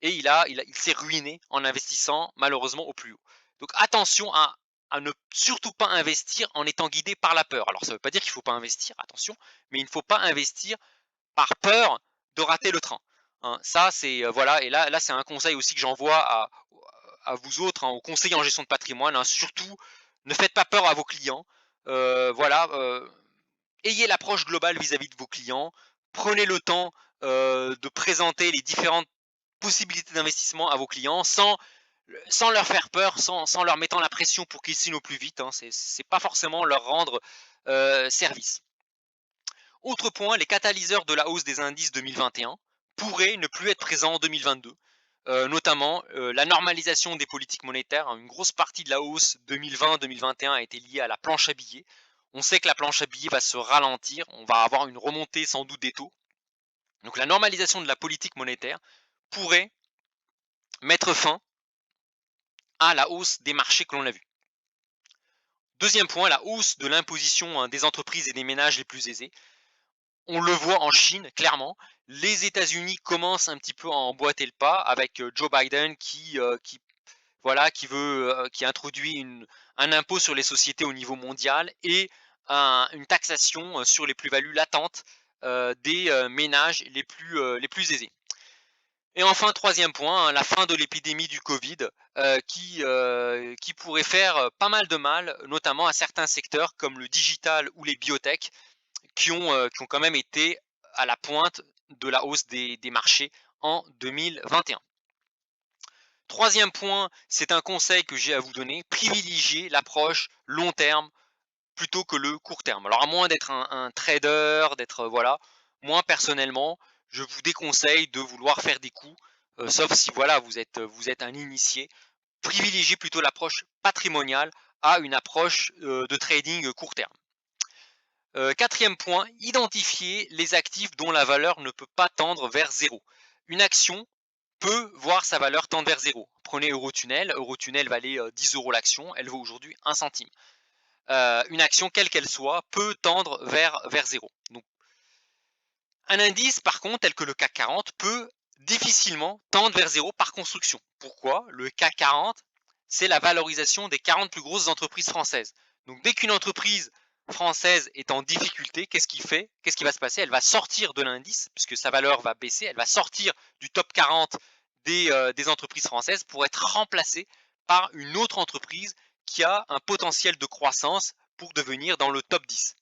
Speaker 1: Et il s'est ruiné en investissant malheureusement au plus haut. Donc attention à ne surtout pas investir en étant guidé par la peur. Alors ça ne veut pas dire qu'il ne faut pas investir, attention, mais il ne faut pas investir par peur de rater le train. Hein. Ça, c'est voilà, et là c'est un conseil aussi que j'envoie à vous autres, hein, aux conseillers en gestion de patrimoine. Hein. Surtout, ne faites pas peur à vos clients. Voilà, ayez l'approche globale vis-à-vis de vos clients. Prenez le temps de présenter les différentes possibilités d'investissement à vos clients sans leur faire peur, sans leur mettant la pression pour qu'ils signent au plus vite. Hein. C'est pas forcément leur rendre service. Autre point, les catalyseurs de la hausse des indices 2021 pourraient ne plus être présents en 2022. Notamment la normalisation des politiques monétaires. Une grosse partie de la hausse 2020-2021 a été liée à la planche à billets. On sait que la planche à billets va se ralentir, on va avoir une remontée sans doute des taux. Donc la normalisation de la politique monétaire pourrait mettre fin à la hausse des marchés que l'on a vu. Deuxième point, la hausse de l'imposition des entreprises et des ménages les plus aisés. On le voit en Chine, clairement. Les États-Unis commencent un petit peu à emboîter le pas avec Joe Biden qui introduit un impôt sur les sociétés au niveau mondial et une taxation sur les plus-values latentes des ménages les plus aisés. Et enfin, troisième point, hein, la fin de l'épidémie du Covid qui pourrait faire pas mal de mal, notamment à certains secteurs comme le digital ou les biotech qui ont quand même été à la pointe de la hausse des marchés en 2021. Troisième point, c'est un conseil que j'ai à vous donner, privilégiez l'approche long terme plutôt que le court terme. Alors à moins d'être un trader, d'être voilà, moi personnellement, je vous déconseille de vouloir faire des coups, sauf si voilà, vous êtes un initié. Privilégiez plutôt l'approche patrimoniale à une approche de trading court terme. Quatrième point, identifier les actifs dont la valeur ne peut pas tendre vers zéro. Une action peut voir sa valeur tendre vers zéro. Prenez Eurotunnel, Eurotunnel valait 10 euros l'action, elle vaut aujourd'hui 1 centime. Une action, quelle qu'elle soit, peut tendre vers zéro. Donc, un indice, par contre, tel que le CAC 40, peut difficilement tendre vers zéro par construction. Pourquoi? Le CAC 40, c'est la valorisation des 40 plus grosses entreprises françaises. Donc, dès qu'une entreprise française est en difficulté, qu'est-ce qu'il fait? Qu'est-ce qui va se passer? Elle va sortir de l'indice, puisque sa valeur va baisser, elle va sortir du top 40 des entreprises françaises pour être remplacée par une autre entreprise qui a un potentiel de croissance pour devenir dans le top 10.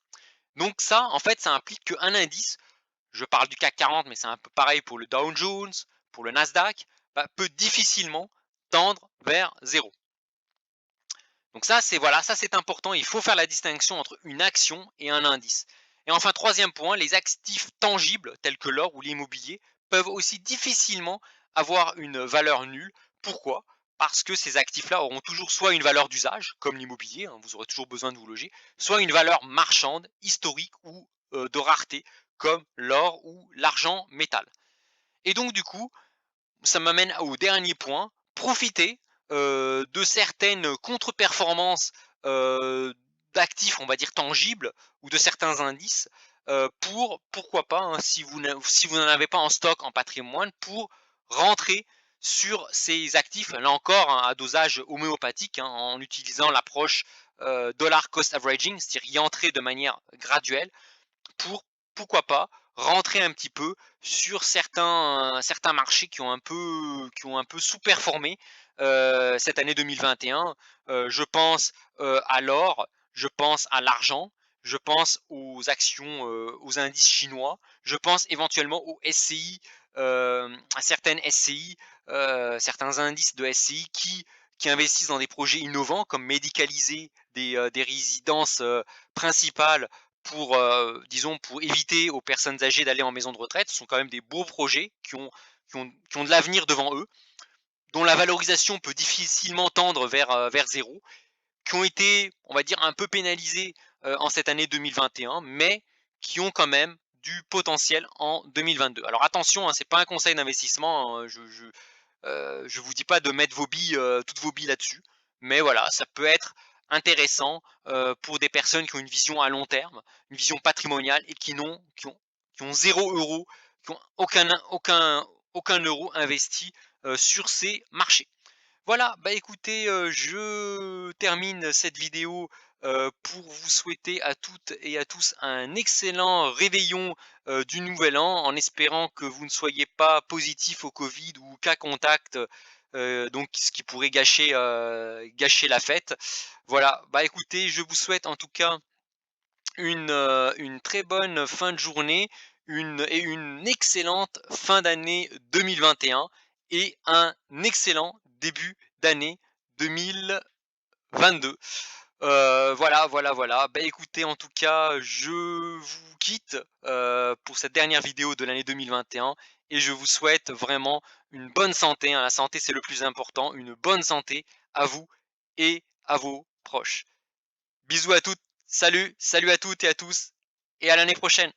Speaker 1: Donc ça, en fait, ça implique qu'un indice, je parle du CAC 40, mais c'est un peu pareil pour le Dow Jones, pour le Nasdaq, peut difficilement tendre vers zéro. Donc ça, c'est important. Il faut faire la distinction entre une action et un indice. Et enfin, troisième point, les actifs tangibles tels que l'or ou l'immobilier peuvent aussi difficilement avoir une valeur nulle. Pourquoi? Parce que ces actifs-là auront toujours soit une valeur d'usage, comme l'immobilier, hein, vous aurez toujours besoin de vous loger, soit une valeur marchande, historique ou de rareté, comme l'or ou l'argent métal. Et donc du coup, ça m'amène au dernier point, profiter de certaines contre-performances d'actifs, on va dire tangibles, ou de certains indices, pourquoi pas, hein, si vous n'en avez pas en stock en patrimoine, pour rentrer sur ces actifs, là encore, hein, à dosage homéopathique, hein, en utilisant l'approche dollar cost averaging, c'est-à-dire y entrer de manière graduelle pour, pourquoi pas, rentrer un petit peu sur certains marchés qui ont un peu sous-performé cette année 2021. Je pense à l'or, je pense à l'argent, je pense aux actions, aux indices chinois, je pense éventuellement aux SCI, à certaines SCI, certains indices de SCI qui investissent dans des projets innovants comme médicaliser des résidences principales pour, disons, pour éviter aux personnes âgées d'aller en maison de retraite. Ce sont quand même des beaux projets qui ont de l'avenir devant eux, dont la valorisation peut difficilement tendre vers 0, qui ont été, on va dire, un peu pénalisés en cette année 2021, mais qui ont quand même du potentiel en 2022. Alors attention, hein, c'est pas un conseil d'investissement, hein, je vous dis pas de mettre toutes vos billes là-dessus, mais voilà, ça peut être intéressant pour des personnes qui ont une vision à long terme, une vision patrimoniale et qui ont 0 €, qui ont aucun euro investi sur ces marchés. Voilà, bah écoutez, je termine cette vidéo pour vous souhaiter à toutes et à tous un excellent réveillon du nouvel an, en espérant que vous ne soyez pas positif au Covid ou cas contact, donc ce qui pourrait gâcher la fête. Voilà, bah écoutez, je vous souhaite en tout cas une très bonne fin de journée, une excellente fin d'année 2021 et un excellent début d'année 2022. Voilà, voilà, voilà. Bah, écoutez, en tout cas, je vous quitte, pour cette dernière vidéo de l'année 2021 et je vous souhaite vraiment une bonne santé, hein. La santé, c'est le plus important, une bonne santé à vous et à vos proches. Bisous à toutes, salut, salut à toutes et à tous et à l'année prochaine.